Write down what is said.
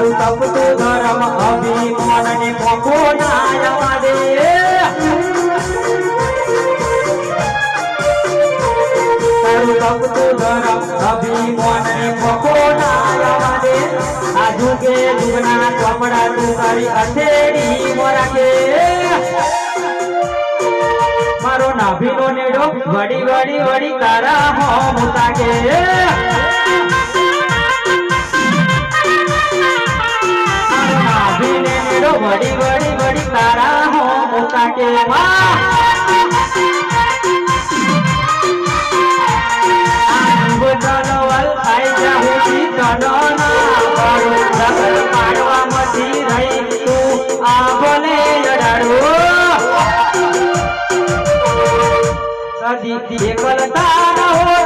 તારું તપતું ધર્મ અભિમાન ને પોકો નાયવા દે તારું તપતું ધર્મ અભિમાન ને પોકો નાયવા દે આજુ કે જુગના ચોપડા તું કરી અંધેરી મોરાકે મારો નાભીનો નેડો વડી વડી વડી તારા હો મુતાકે મારો નાભીને નેડો વડી વડી વડી તારા હો મુતાકે વલ ખાઈ જાઉં છી તનો ના પાડો રગલ પાડવા મથી રહી તું આ બોલે લડાડો દીદી એકલતા ન હોય